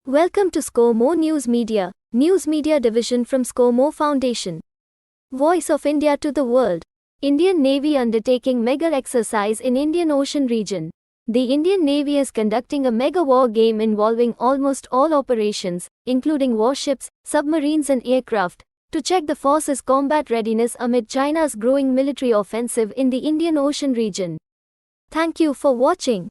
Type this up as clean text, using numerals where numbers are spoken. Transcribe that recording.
Welcome to Score More News Media, news media division from Score More Foundation. Voice of India to the world. Indian Navy undertaking mega exercise in Indian Ocean region. The Indian Navy is conducting a mega war game involving almost all operations, including warships, submarines and aircraft, to check the force's combat readiness amid China's growing military offensive in the Indian Ocean region. Thank you for watching.